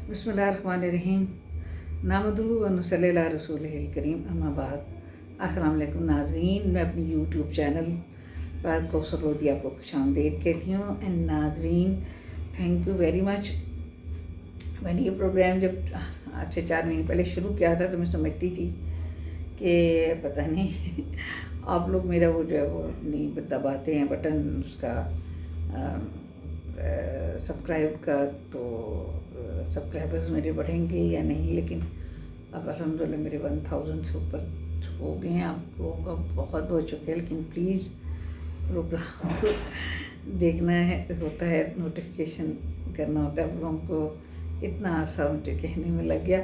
बिस्मिल्लाहिर्रहमानिर्रहीम नामदुहु व नसल्ली अला रसूलिहिल करीम अम्मा बाद। अस्सलाम वालेकुम नाज़रीन, मैं अपनी यूट्यूब चैनल पर कौसर रोदी आपको खुशामदीद कहती हूँ। एंड नाज़रीन, थैंक यू वेरी मच। मैंने ये प्रोग्राम जब अच्छे 4 महीने पहले शुरू किया था तो मैं समझती थी कि पता नहीं आप लोग मेरा वो जो है वो नहीं दबाते हैं बटन उसका सब्सक्राइब का, तो सब्सक्राइबर्स मेरे बढ़ेंगे या नहीं, लेकिन अब अल्हम्दुलिल्लाह मेरे 1000 से ऊपर हो गए हैं। आप लोगों का बहुत बहुत शुक्रिया। लेकिन प्लीज़ प्रोग्राम को देखना है होता है, नोटिफिकेशन करना होता है। आप लोगों को इतना आशा मुझे कहने में लग गया,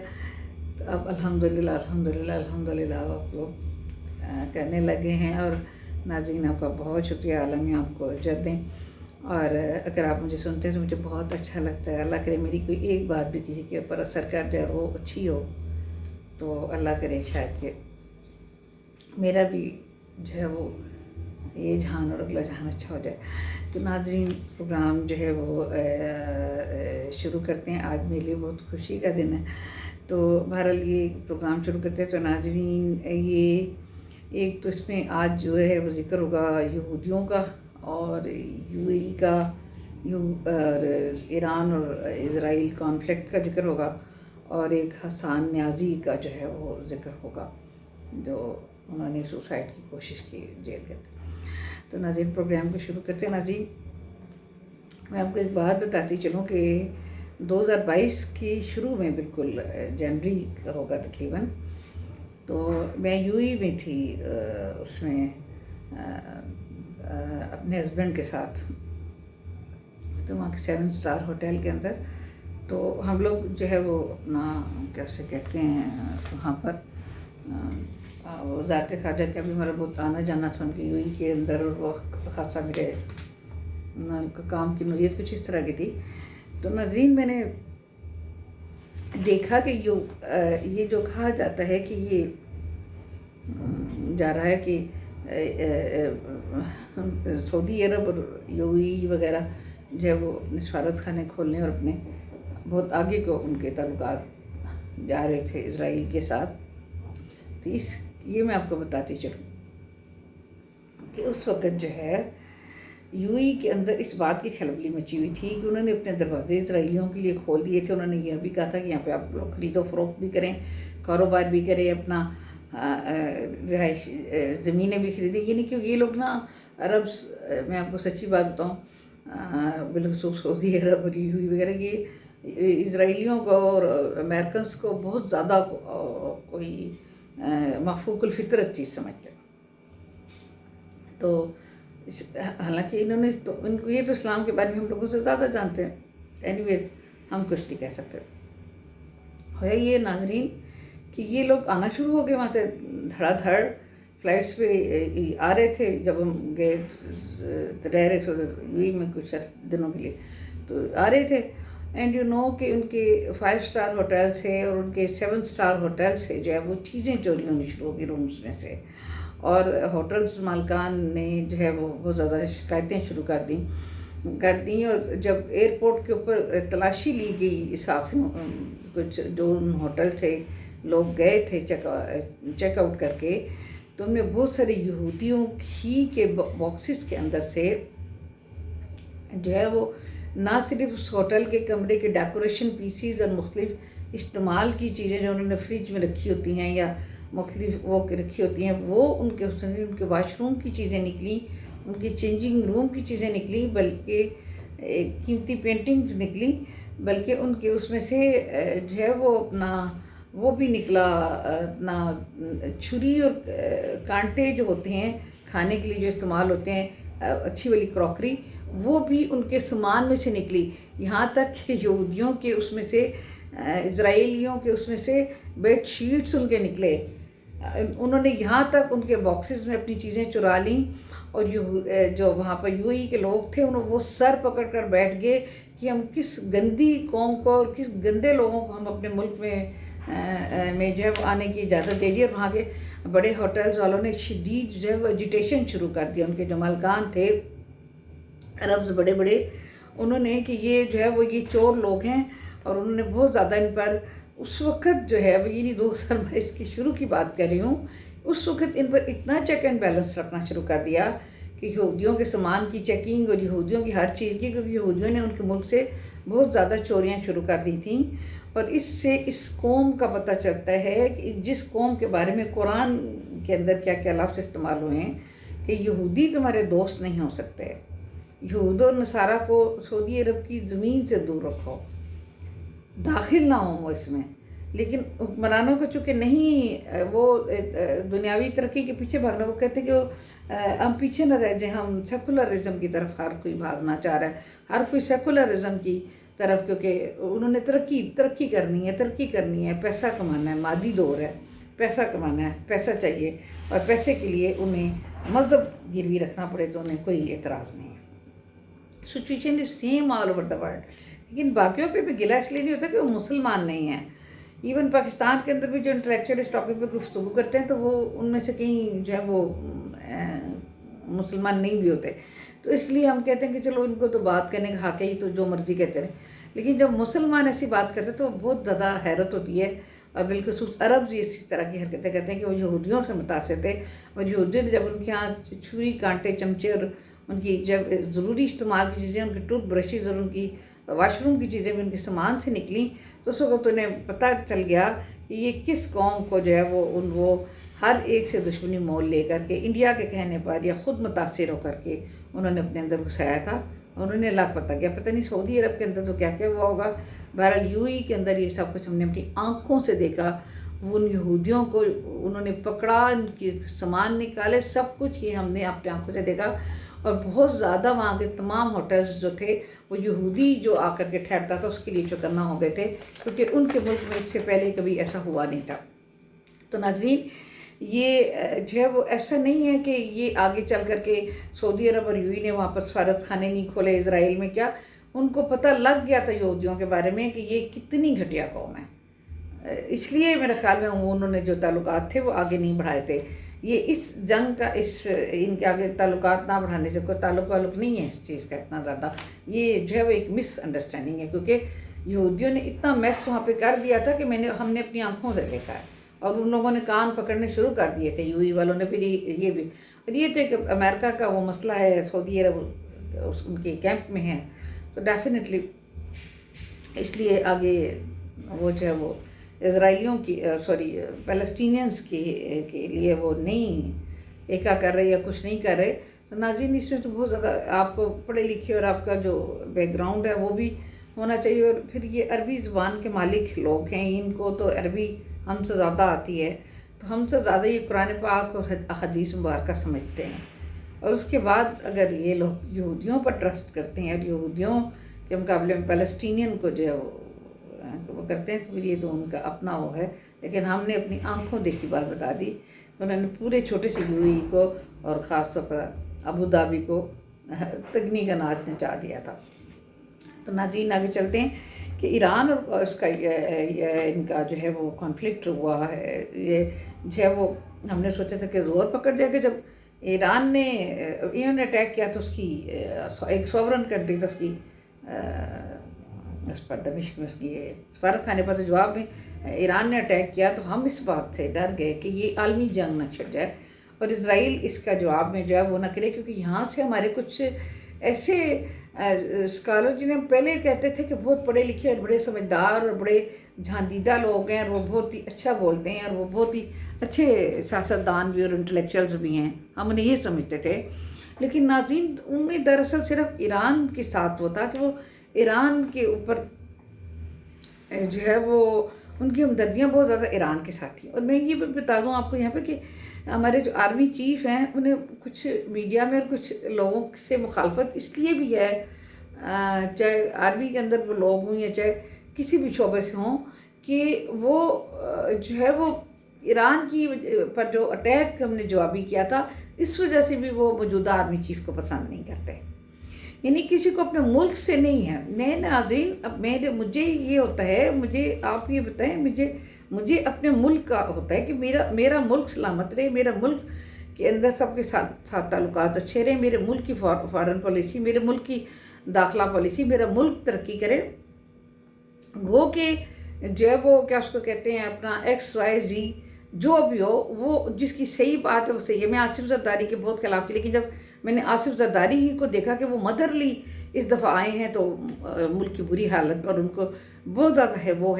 तो अब अल्हम्दुलिल्लाह अल्हम्दुलिल्लाह अल्हम्दुलिल्लाह आप लोग करने लगे हैं। और नाज़रीन, आपका बहुत शुक्रिया, आलमी आपको अजर दें। और अगर आप मुझे सुनते हैं तो मुझे बहुत अच्छा लगता है। अल्लाह करे मेरी कोई एक बात भी किसी के ऊपर असर कर जाए, वो अच्छी हो, तो अल्लाह करे शायद कि मेरा भी जो है वो ये जहान और अगला जहान अच्छा हो जाए। तो नाज़रीन, प्रोग्राम जो है वो शुरू करते हैं। आज मेरे लिए बहुत खुशी का दिन है, तो बहरहाल ये प्रोग्राम शुरू करते हैं। तो नाज़रीन, ये एक तो इसमें आज जो है वो ज़िक्र होगा यहूदियों का और यूएई का, और ईरान और इज़राइल कॉन्फ्लिक्ट का ज़िक्र होगा, और एक हसन न्याज़ी का जो है वो ज़िक्र होगा, जो उन्होंने सुसाइड की कोशिश की जेल के अंदर। तो नाज़रीन, प्रोग्राम को शुरू करते हैं। नाज़रीन, मैं आपको एक बात बताती चलूँ कि 2022 की शुरू में, बिल्कुल जनवरी का होगा तकरीबन, तो मैं यूएई में थी, उसमें अपने हस्बैंड के साथ, तो वहाँ के 7 स्टार होटल के अंदर। तो हम लोग जो है वो अपना कैसे कहते हैं वहाँ पर वज़ारत ख़ारजा का भी हमारा बहुत आना जाना था उनकी यूएई के अंदर, और वो ख़ासा मेरे काम की नोयत कुछ इस तरह की थी। तो नाज़रीन, मैंने देखा कि ये जो कहा जाता है कि ये जा रहा है कि सऊदी अरब और यूएई वगैरह जो है वो अपने सफारत खाने खोलने और अपने बहुत आगे को उनके ताल्लुकात जा रहे थे इज़राइल के साथ। तो ये मैं आपको बताती चलूँ कि उस वक़्त जो है यूएई के अंदर इस बात की खलबली मची हुई थी कि उन्होंने अपने दरवाजे इज़राइलियों के लिए खोल दिए थे। उन्होंने यह भी कहा था कि यहाँ पे आप लोग ख़रीदो फरोख्त भी करें, कारोबार भी करें, अपना रहाइश ज़मीनें भी खरीदें। ये नहीं कि ये लोग ना अरब, मैं आपको सच्ची बात बताऊँ, बिलखुसूस सऊदी अरब और यूएई वगैरह, ये इज़राइलियों को और अमेरिकन को बहुत ज़्यादा कोई मफूकुल फितरत चीज़ समझते हैं। तो हालांकि इन्होंने तो इनको ये तो इस्लाम के बारे में हम लोगों से ज़्यादा जानते हैं। एनीवेज, हम कुछ नहीं कह सकते। है ये नाज़रीन कि ये लोग आना शुरू हो गए वहाँ से धड़ाधड़ फ़्लाइट्स पे आ रहे थे। जब हम गए रह रहे थे यूएई में कुछ दिनों के लिए, तो आ रहे थे। एंड यू नो कि उनके 5 स्टार होटल से और उनके 7 स्टार होटल से जो है वो चीज़ें चोरी होनी शुरू हो गई रूम्स में से, और होटल्स मालकान ने जो है वो बहुत ज़्यादा शिकायतें शुरू कर दी। और जब एयरपोर्ट के ऊपर तलाशी ली गई साफ़ियों, कुछ जो होटल थे लोग गए थे चेकआउट करके, तो उनमें बहुत सारे यहूदियों ही के बॉक्सेस के अंदर से जो है वो ना सिर्फ उस होटल के कमरे के डेकोरेशन पीसीज और मुख्तलिफ इस्तेमाल की चीज़ें जो उन्होंने फ्रिज में रखी होती हैं या मुख्तलिफ वो रखी होती हैं, वो उनके वाशरूम की चीज़ें निकली, उनकी चेंजिंग रूम की चीज़ें निकली, बल्कि कीमती पेंटिंग्स निकली, बल्कि उनके उसमें से जो है वो अपना वो भी निकला, अपना छुरी और कांटे जो होते हैं खाने के लिए जो इस्तेमाल होते हैं, अच्छी वाली क्रॉकरी, वो भी उनके सामान में से निकली। यहाँ तक कि यहूदियों के उसमें से, इज़राइलियों के उसमें से बेड शीट्स उनके निकले। उन्होंने यहाँ तक उनके बॉक्सेस में अपनी चीज़ें चुरा लीं, और जो वहाँ पर यूएई के लोग थे उन्होंने वो सर पकड़ कर बैठ गए कि हम किस गंदी कौम को और किस गंदे लोगों को हम अपने मुल्क में जो है वो आने की इजाज़त दे दी। और वहाँ के बड़े होटल्स वालों ने शदीद जो है वो एजिटेशन शुरू कर दिया। उनके जो मालकान थे अरब्स बड़े बड़े, उन्होंने कि ये जो है वो ये चोर लोग हैं اور انہوں نے بہت زیادہ ان پر اس وقت جو ہے اب یہ نہیں 2022 کی شروع کی بات کر رہی ہوں، اس وقت ان پر اتنا چیک اینڈ بیلنس رکھنا شروع کر دیا کہ یہودیوں کے سامان کی چیکنگ اور یہودیوں کی ہر چیز کی، کیونکہ یہودیوں نے ان کے ملک سے بہت زیادہ چوریاں شروع کر دی تھیں، اور اس سے اس قوم کا پتہ چلتا ہے کہ جس قوم کے بارے میں قرآن کے اندر کیا کیا لفظ استعمال ہوئے ہیں کہ یہودی تمہارے دوست نہیں ہو سکتے، یہود و نصارہ کو سعودی عرب کی زمین سے دور رکھو، داخل نہ ہوں وہ اس میں۔ لیکن حکمرانوں کو چونکہ نہیں وہ دنیاوی ترقی کے پیچھے بھاگنا، وہ کہتے ہیں کہ ہم پیچھے نہ رہ جائیں، ہم سیکولرزم کی طرف ہر کوئی بھاگنا چاہ رہا ہے، ہر کوئی سیکولرزم کی طرف، کیونکہ انہوں نے ترقی کرنی ہے، پیسہ کمانا ہے، مادی دور ہے، پیسہ کمانا ہے، پیسہ چاہیے، اور پیسے کے لیے انہیں مذہب گروی رکھنا پڑے تو انہیں کوئی اعتراض نہیں ہے۔ Situation is same all over the world, لیکن باقیوں پہ بھی گلہ اس لیے نہیں ہوتا کہ وہ مسلمان نہیں ہیں۔ ایون پاکستان کے اندر بھی جو انٹلیکچوئل اس ٹاپک پہ گفتگو کرتے ہیں تو وہ ان میں سے کہیں جو ہے وہ مسلمان نہیں بھی ہوتے، تو اس لیے ہم کہتے ہیں کہ چلو ان کو تو بات کرنے کا حق ہے، ہی تو جو مرضی کہتے رہیں، لیکن جب مسلمان ایسی بات کرتے تو بہت زیادہ حیرت ہوتی ہے، اور بالخصوص عرب بھی اسی طرح کی حرکتیں کرتے ہیں کہ وہ یہودیوں سے متاثر تھے، اور یہودیوں نے جب ان کے ہاں چھری کانٹے چمچے اور ان کی جب ضروری استعمال کی چیزیں، ان کی ٹوتھ برشز اور ان کی واش روم کی چیزیں بھی ان کے سامان سے نکلیں، تو اس وقت انہیں پتہ چل گیا کہ یہ کس قوم کو جو ہے وہ ہر ایک سے دشمنی مول لے کر کے انڈیا کے کہنے پر یا خود متاثر ہو کر کے انہوں نے اپنے اندر گھسایا تھا، اور انہیں لاکھ پتہ گیا، پتہ نہیں سعودی عرب کے اندر تو کیا کیا ہوا ہوگا۔ بہرحال یو ای کے اندر یہ سب کچھ ہم نے اپنی آنکھوں سے دیکھا، ان یہودیوں کو انہوں نے پکڑا، ان کے سامان نکالے، سب کچھ یہ ہم نے اپنے آنکھوں سے دیکھا، اور بہت زیادہ وہاں کے تمام ہوٹلز جو تھے وہ یہودی جو آ کر کے ٹھہرتا تھا اس کے لیے چوکنا ہو گئے تھے، کیونکہ ان کے ملک میں اس سے پہلے کبھی ایسا ہوا نہیں تھا۔ تو ناظرین، یہ جو ہے وہ ایسا نہیں ہے کہ یہ آگے چل کر کے سعودی عرب اور یو ای نے وہاں پر سفارت خانے نہیں کھولے اسرائیل میں، کیا ان کو پتہ لگ گیا تھا یہودیوں کے بارے میں کہ یہ کتنی گھٹیا قوم ہے، اس لیے میرے خیال میں انہوں نے جو تعلقات تھے وہ آگے نہیں بڑھائے تھے۔ یہ اس جنگ کا ان کے آگے تعلقات نہ بڑھانے سے کوئی تعلق نہیں ہے اس چیز کا اتنا زیادہ، یہ جو ہے وہ ایک مس انڈرسٹینڈنگ ہے، کیونکہ یہودیوں نے اتنا میس وہاں پہ کر دیا تھا کہ ہم نے اپنی آنکھوں سے دیکھا ہے، اور ان لوگوں نے کان پکڑنے شروع کر دیے تھے، یو ای والوں نے، پھر یہ بھی، اور یہ تھے کہ امریکہ کا وہ مسئلہ ہے، سعودی عرب ان کے کیمپ میں ہے، تو ڈیفینیٹلی اس لیے آگے وہ جو ہے وہ اسرائیلیوں کی پیلسٹینینز کے لیے وہ نہیں ایکا کر رہے یا کچھ نہیں کر رہے۔ تو ناظرین، اس میں تو بہت زیادہ آپ کو پڑھے لکھے اور آپ کا جو بیک گراؤنڈ ہے وہ بھی ہونا چاہیے، اور پھر یہ عربی زبان کے مالک لوگ ہیں، ان کو تو عربی ہم سے زیادہ آتی ہے، تو ہم سے زیادہ یہ قرآن پاک اور حدیث مبارکہ سمجھتے ہیں، اور اس کے بعد اگر یہ لوگ یہودیوں پر ٹرسٹ کرتے ہیں اور یہودیوں کے مقابلے میں پیلسٹینین کو جو ہے وہ کرتے ہیں، تو پھر یہ تو ان کا اپنا وہ ہے، لیکن ہم نے اپنی آنکھوں دیکھی بات بتا دی، انہوں نے پورے چھوٹے سے یو ای کو اور خاص طور پر ابو دھابی کو تگنی کا ناچ نچا دیا تھا۔ تو ناظرین، آگے چلتے ہیں کہ ایران اور اس کا ان کا جو ہے وہ کانفلکٹ ہوا ہے، یہ جو ہے وہ ہم نے سوچا تھا کہ زور پکڑ جائے گا، جب ایران نے انہوں نے اٹیک کیا تو اس کی ایک سوورن کنٹری تھا، اس کی اس پر دمشق میں اس کی سفارت خانے پر جواب میں ایران نے اٹیک کیا، تو ہم اس بات سے ڈر گئے کہ یہ عالمی جنگ نہ چھڑ جائے اور اسرائیل اس کا جواب میں جو ہے وہ نہ کرے، کیونکہ یہاں سے ہمارے کچھ ایسے اسکالر جنہیں ہم پہلے کہتے تھے کہ بہت پڑھے لکھے اور بڑے سمجھدار اور بڑے جہاندیدہ لوگ ہیں، اور وہ بہت ہی اچھا بولتے ہیں، اور وہ بہت ہی اچھے سیاستدان بھی اور انٹلیکچوئلز بھی ہیں، ہم انہیں یہ سمجھتے تھے، لیکن ناظرین ان میں دراصل صرف ایران کے ساتھ وہ تھا کہ وہ ایران کے اوپر جو ہے وہ ان کی ہمدردیاں بہت زیادہ ایران کے ساتھ تھیں۔ اور میں یہ بھی بتا دوں آپ کو یہاں پہ کہ ہمارے جو آرمی چیف ہیں انہیں کچھ میڈیا میں اور کچھ لوگوں سے مخالفت اس لیے بھی ہے، چاہے آرمی کے اندر وہ لوگ ہوں یا چاہے کسی بھی شعبے سے ہوں، کہ وہ جو ہے وہ ایران کی پر جو اٹیک ہم نے جوابی کیا تھا اس وجہ سے بھی وہ موجودہ آرمی چیف کو پسند نہیں کرتے، یعنی کسی کو اپنے ملک سے نہیں ہے۔ نئے ناظرین، اب مجھے یہ ہوتا ہے، مجھے آپ یہ بتائیں، مجھے اپنے ملک کا ہوتا ہے کہ میرا ملک سلامت رہے، میرا ملک کے اندر سب کے ساتھ تعلقات اچھے رہے، میرے ملک کی فارن پالیسی، میرے ملک کی داخلہ پالیسی، میرا ملک ترقی کرے، वो कि जो है वो क्या उसको कहते हैं अपना XYZ जो भी हो, वो जिसकी सही बात है वो सही है। मैं आसिफ जरदारी के बहुत खिलाफ थी, लेकिन जब मैंने आसिफ जरदारी ही को देखा कि वो मदरली इस दफ़ा आए हैं तो मुल्क की बुरी हालत और उनको बहुत ज़्यादा है वो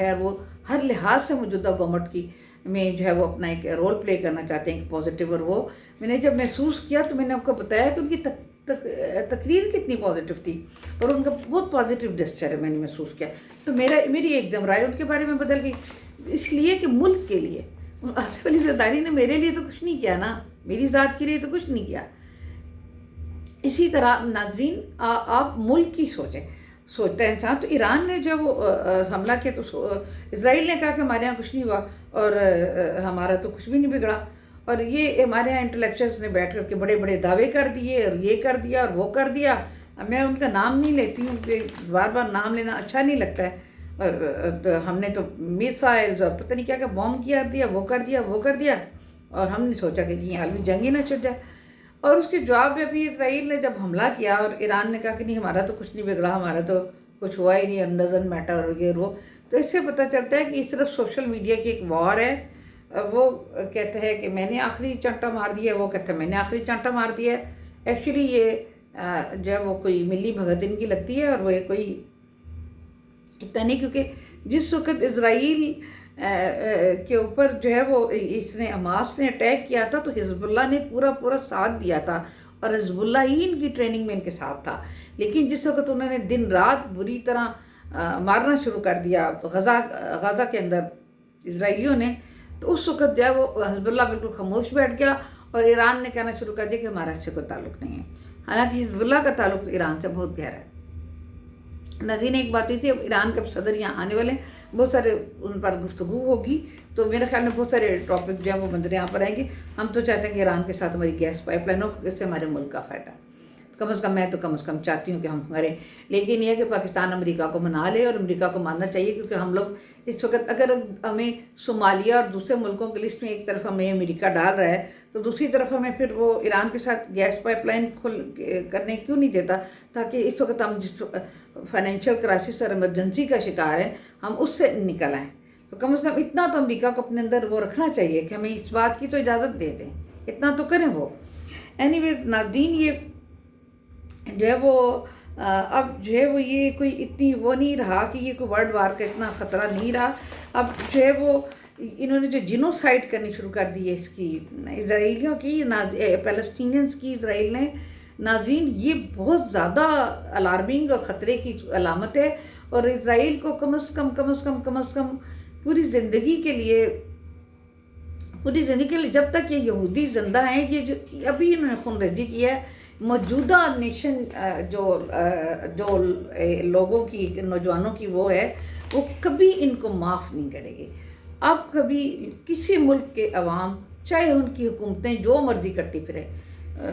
हर लिहाज से मौजूदा गवर्नमेंट की में जो है वो अपना एक रोल प्ले करना चाहते हैं, पॉजिटिव। और वो मैंने जब महसूस किया तो मैंने आपको बताया कि उनकी तकरीर कितनी पॉजिटिव थी और उनका बहुत पॉजिटिव जेस्चर है, मैंने महसूस किया। तो मेरी एकदम राय उनके बारे में बदल गई, इसलिए कि मुल्क के लिए आसिफ अली जरदारी ने मेरे लिए तो कुछ नहीं किया ना, मेरी ज़ात के लिए तो कुछ नहीं किया। इसी तरह नाजरीन आप मुल्क की सोचता है इंसान। तो ईरान ने जब वो हमला किया तो इसराइल ने कहा कि हमारे यहाँ कुछ नहीं हुआ और हमारा तो कुछ भी नहीं बिगड़ा। और ये हमारे यहाँ इंटेलेक्चुअल्स ने बैठ कर के बड़े बड़े दावे कर दिए और ये कर दिया और वो कर दिया। मैं उनका नाम नहीं लेती हूँ कि बार बार नाम लेना अच्छा नहीं लगता है। और हमने तो मिसाइल्स और पता नहीं क्या क्या बॉम्ब किया दिया, वो कर दिया और हमने सोचा कि जी आलमी जंग ही ना छुट जाए। और उसके जवाब में अभी इसराइल ने जब हमला किया और ईरान ने कहा कि नहीं हमारा तो कुछ नहीं बिगड़ा, हमारा तो कुछ हुआ ही नहीं, डजंट मैटर और ये वो। तो इससे पता चलता है कि इस तरफ सोशल मीडिया की एक वॉर है। वो कहते हैं कि मैंने आखिरी चांटा मार दिया, वो कहते हैं मैंने आखिरी चांटा मार दिया। एक्चुअली ये जो है वो कोई मिली भगत इनकी लगती है और वो कोई इतना नहीं, क्योंकि जिस वक्त इसराइल के ऊपर जो है वो इसने हमास ने अटैक किया था तो हिजबुल्लाह ने पूरा साथ दिया था और हिजबुल्लाह ही इनकी ट्रेनिंग में इनके साथ था। लेकिन जिस वक्त उन्होंने दिन रात बुरी तरह मारना शुरू कर दिया गज़ा के अंदर इसराइलियों ने, तो उस वक्त जो है वो हिजबुल्लाह बिल्कुल खामोश बैठ गया और ईरान ने कहना शुरू कर दिया कि हमारा इससे कोई ताल्लुक़ नहीं है। हालांकि हिजबुल्लाह का ताल्लुक़ ईरान से बहुत गहरा है। नाज़रीन एक बात हुई थी, अब ईरान के सदर यहाँ आने वाले, बहुत सारे उन पर गुफ्तगू होगी, तो मेरे ख्याल में बहुत सारे टॉपिक जो है वो मंजर यहाँ पर आएंगे। हम तो चाहते हैं कि ईरान के साथ हमारी गैस पाइपलाइन हो, इससे हमारे मुल्क का फ़ायदा। कम से कम मैं तो कम से कम चाहती हूँ कि हम करें। लेकिन यह है कि पाकिस्तान अमेरिका को मना ले और अमेरिका को मानना चाहिए, क्योंकि हम लोग इस वक्त अगर हमें सोमालिया और दूसरे मुल्कों की लिस्ट में एक तरफ हमें अमेरिका डाल रहा है तो दूसरी तरफ हमें फिर वो ईरान के साथ गैस पाइपलाइन करने क्यों नहीं देता, ताकि इस वक्त हम जिस फाइनेंशियल क्राइसिस और इमरजेंसी का शिकार हैं हम उससे निकल आएँ। तो कम से कम इतना तो अमेरिका को अपने अंदर वो रखना चाहिए कि हमें इस बात की तो इजाज़त दे दें, इतना तो करें वो। एनीवेज नाज़रीन, ये जो है वो अब जो है वो ये कोई इतनी वो नहीं रहा कि ये कोई वर्ल्ड वार का इतना ख़तरा नहीं रहा। अब जो है वो इन्होंने जो जिनोसाइड करनी शुरू कर दी है इसकी इसराइलियों की, पैलेस्टीनियंस की इसराइल ने, नाज़रीन ये बहुत ज़्यादा अलार्मिंग और ख़तरे की अलामत है। और इसराइल को कम से कम पूरी ज़िंदगी के लिए जब तक ये यहूदी ज़िंदा हैं, ये जो अभी इन्होंने खूनरेज़ी की है, मौजूदा नेशन जो लोगों की, नौजवानों की वो है, वो कभी इनको माफ़ नहीं करेगी। अब कभी किसी मुल्क के अवाम, चाहे उनकी हुकूमतें जो मर्ज़ी करती फिरे,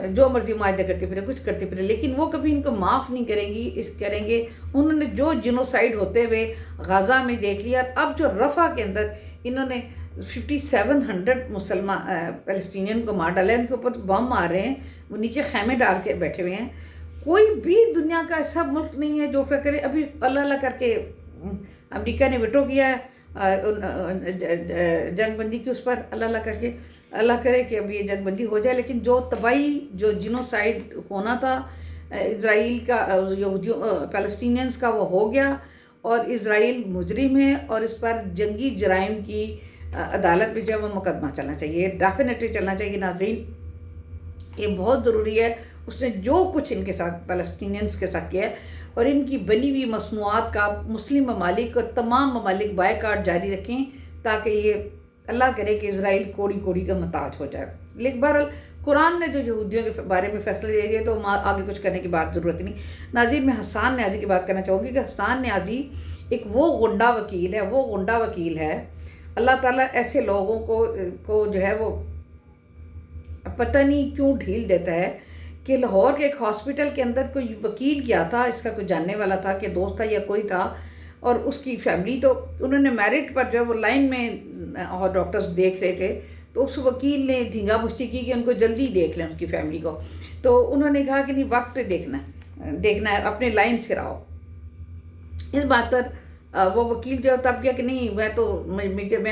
जो मर्ज़ी मायदे करती फिरे, कुछ करती फिरे, लेकिन वो कभी इनको माफ़ नहीं करेंगे। उन्होंने जो जिनोसाइड होते हुए गाज़ा में देख लिया, अब जो रफ़ा के अंदर इन्होंने 5700 मुसलमान पैलेस्टीनियन को मार डाला है, उनके ऊपर बम मार रहे हैं, वो नीचे खैमे डाल के बैठे हुए हैं। कोई भी दुनिया का ऐसा मुल्क नहीं है जो क्या करे। अभी अल्लाह करके अमेरिका ने वेटो किया है जंगबंदी की उस पर, अल्लाह करके अल्लाह करे कि अब ये जंगबंदी हो जाए। लेकिन जो तबाही, जो जिनोसाइड होना था इसराइल का, यहूदियों पैलेस्टीनियंस का, वो हो गया और इसराइल मुजरिम है और इस पर जंगी जराइम की अदालत में जो है वो मुकदमा चलना चाहिए, डेफिनेटली चलना चाहिए। नाज़रीन ये बहुत ज़रूरी है। उसने जो कुछ इनके साथ पैलेस्टीनियंस के साथ किया है और इनकी बनी हुई मसनूआत का मुस्लिम ममालिक और तमाम ममालिक बायकाट जारी रखें, ताकि ये अल्लाह करे कि इसराइल कोड़ी कोड़ी का महताज हो जाए। लेकिन बहरहाल कुरान ने जो यहूदियों के बारे में फैसले ले लिए तो आगे कुछ करने की बात ज़रूरत नहीं। नाज़रीन मैं हसन न्याज़ी की बात करना चाहूँगी कि हसन न्याज़ी एक वो गुंडा वकील है। अल्लाह ताला ऐसे लोगों को जो है वो पता नहीं क्यों ढील देता है कि लाहौर के एक हॉस्पिटल के अंदर कोई वकील गया था, इसका कोई जानने वाला था कि दोस्त था या कोई था, और उसकी फैमिली, तो उन्होंने मेरिट पर जो है वो लाइन में और डॉक्टर्स देख रहे थे, तो उस वकील ने धींगा मुश्ती की कि उनको जल्दी देख लें उनकी फैमिली को। तो उन्होंने कहा कि नहीं, वक्त पे देखना है, अपने लाइन से रहो। इस बात पर وہ وکیل جو تب کیا کہ نہیں میں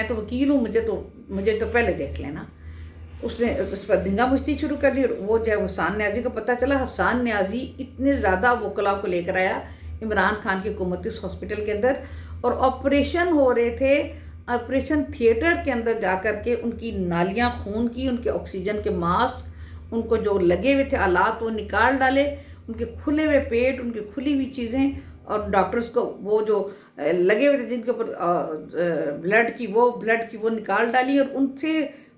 تو وکیل ہوں، مجھے تو پہلے دیکھ لینا. اس نے اس پر دھنگا مشتی شروع کر دی. اور وہ جو ہے حسان نیازی کو پتہ چلا. حسان نیازی اتنے زیادہ وکلاء کو لے کر آیا عمران خان کی حکومتی اس ہاسپٹل کے اندر، اور آپریشن ہو رہے تھے آپریشن تھیٹر کے اندر جا کر کے ان کی نالیاں خون کی، ان کے آکسیجن کے ماسک، ان کو جو لگے ہوئے تھے آلات وہ نکال ڈالے، ان کے کھلے ہوئے پیٹ، ان کی کھلی ہوئی چیزیں، اور ڈاکٹرز کو وہ جو لگے ہوئے تھے جن کے اوپر بلڈ کی وہ نکال ڈالی، اور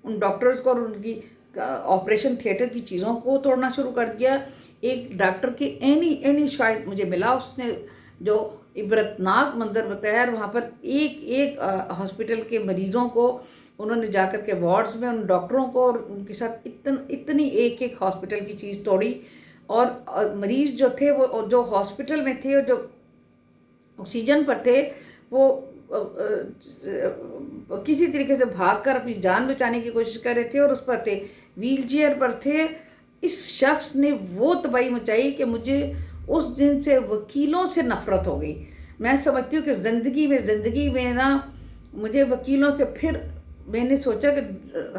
ان ڈاکٹرز کو اور ان کی آپریشن تھیٹر کی چیزوں کو توڑنا شروع کر دیا. ایک ڈاکٹر کے اینی شاید مجھے ملا، اس نے جو عبرتناک منظر بتایا. وہاں پر ایک ہاسپٹل کے مریضوں کو انہوں نے جا کر کے وارڈز میں ان ڈاکٹروں کو اور ان کے ساتھ اتنی ایک ہاسپٹل کی چیز توڑی. اور مریض جو تھے وہ جو ہاسپٹل میں تھے اور جو آکسیجن پر تھے وہ کسی طریقے سے بھاگ کر اپنی جان بچانے کی کوشش کر رہے تھے، اور اس پر تھے ویل چیئر پر تھے. اس شخص نے وہ تباہی مچائی کہ مجھے اس دن سے وکیلوں سے نفرت ہو گئی. میں سمجھتی ہوں کہ زندگی میں نا مجھے وکیلوں سے پھر میں نے سوچا کہ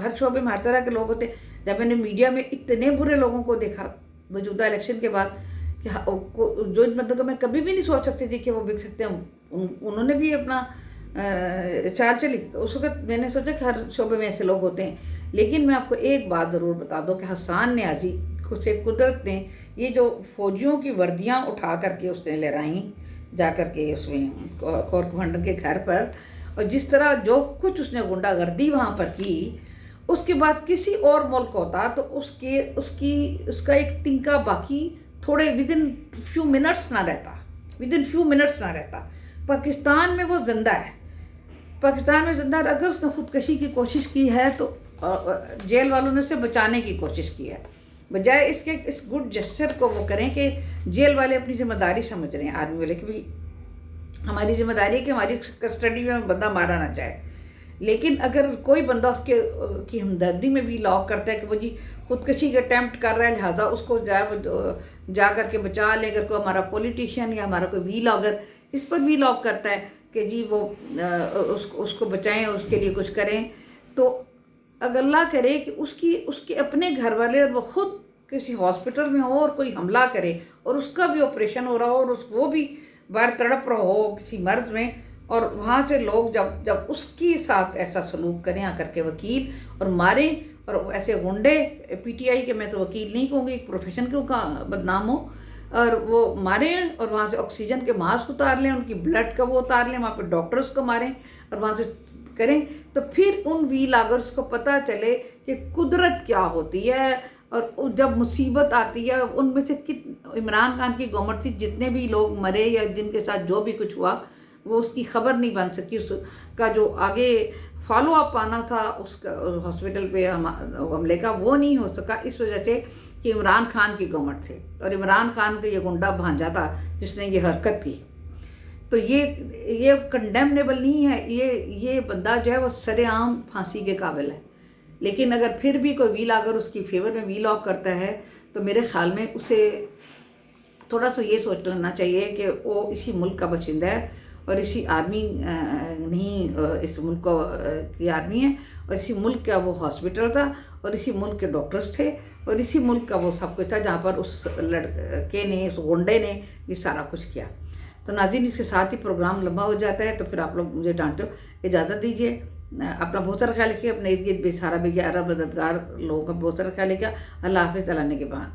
ہر شعبے میں ہر طرح کے لوگ ہوتے. جب میں نے میڈیا میں اتنے برے لوگوں کو دیکھا موجودہ الیکشن کے بعد کہ جو مطلب میں کبھی بھی نہیں سوچ سکتی تھی کہ وہ بک سکتے ہیں، انہوں نے بھی اپنا چال چلی. تو اس وقت میں نے سوچا کہ ہر شعبے میں ایسے لوگ ہوتے ہیں. لیکن میں آپ کو ایک بات ضرور بتا دوں کہ حسان نیازی سے قدرت نے یہ جو فوجیوں کی وردیاں اٹھا کر کے اس نے لہرائیں جا کر کے اس میں کور کمانڈر کے گھر پر، اور جس طرح جو کچھ اس نے غنڈہ گردی وہاں پر کی، اس کے بعد کسی اور ملک ہوتا تو اس کا ایک تنکا باقی تھوڑے ودن فیو منٹس نہ رہتا. پاکستان میں وہ زندہ ہے. اگر اس نے خودکشی کی کوشش کی ہے تو جیل والوں نے اسے بچانے کی کوشش کی ہے، بجائے اس کے اس گڈ جسچر کو وہ کریں کہ جیل والے اپنی ذمہ داری سمجھ رہے ہیں آرمی والے کہ بھائی ہماری ذمہ داری ہے کہ ہماری کسٹڈی میں بندہ مارا نہ جائے. لیکن اگر کوئی بندہ اس کی ہمدردی میں بھی لاک کرتا ہے کہ وہ جی خودکشی کے اٹیمپٹ کر رہا ہے لہٰذا اس کو جا کر کے بچا لے. اگر کوئی ہمارا پولیٹیشین یا ہمارا کوئی وی لاگر اس پر وی لاک کرتا ہے کہ جی وہ اس کو بچائیں اور اس کے لیے کچھ کریں، تو اگر اللہ کرے کہ اس کے اپنے گھر والے اور وہ خود کسی ہاسپٹل میں ہو اور کوئی حملہ کرے اور اس کا بھی آپریشن ہو رہا ہو اور وہ بھی باہر تڑپ رہا ہو کسی مرض میں، اور وہاں سے لوگ جب اس کے ساتھ ایسا سلوک کریں آ کر کے وکیل اور ماریں، اور ایسے غنڈے پی ٹی آئی کے میں تو وکیل نہیں کہوں گی، ایک پروفیشن کیوں کا بدنام ہو، اور وہ ماریں اور وہاں سے آکسیجن کے ماسک اتار لیں، ان کی بلڈ کا وہ اتار لیں، وہاں پہ ڈاکٹرز کو ماریں اور وہاں سے کریں، تو پھر ان وی لاگرز کو پتہ چلے کہ قدرت کیا ہوتی ہے. اور جب مصیبت آتی ہے ان میں سے عمران خان کی گورنمنٹ تھی جتنے بھی لوگ مرے یا جن کے ساتھ جو بھی کچھ ہوا وہ اس کی خبر نہیں بن سکی، اس کا جو آگے فالو اپ آنا تھا اس کا ہاسپٹل پہ حملے کا وہ نہیں ہو سکا، اس وجہ سے کہ عمران خان کی گورنمنٹ تھے اور عمران خان کا یہ گنڈا بھانجا تھا جس نے یہ حرکت کی. تو یہ کنڈیمنیبل نہیں ہے، یہ بندہ جو ہے وہ سر عام پھانسی کے قابل ہے. لیکن اگر پھر بھی کوئی ویل اگر اس کی فیور میں ویل آف کرتا ہے تو میرے خیال میں اسے تھوڑا سا یہ سوچ لینا چاہیے کہ وہ اسی ملک کا باشندہ ہے اور اسی آرمی نہیں اس ملک کی آرمی ہے، اور اسی ملک کا وہ ہاسپٹل تھا اور اسی ملک کے ڈاکٹرز تھے اور اسی ملک کا وہ سب کچھ تھا جہاں پر اس لڑکے نے اس غنڈے نے یہ سارا کچھ کیا. تو ناظرین اس کے ساتھ ہی پروگرام لمبا ہو جاتا ہے، تو پھر آپ لوگ مجھے ڈانٹتے ہو، اجازت دیجیے. اپنا بہت سارا خیال رکھیے، اپنے ارد گرد بے سارا بے مددگار لوگوں کا بہت سارا خیال رکھیے. اللہ حافظ. اللہ نے کے بعد.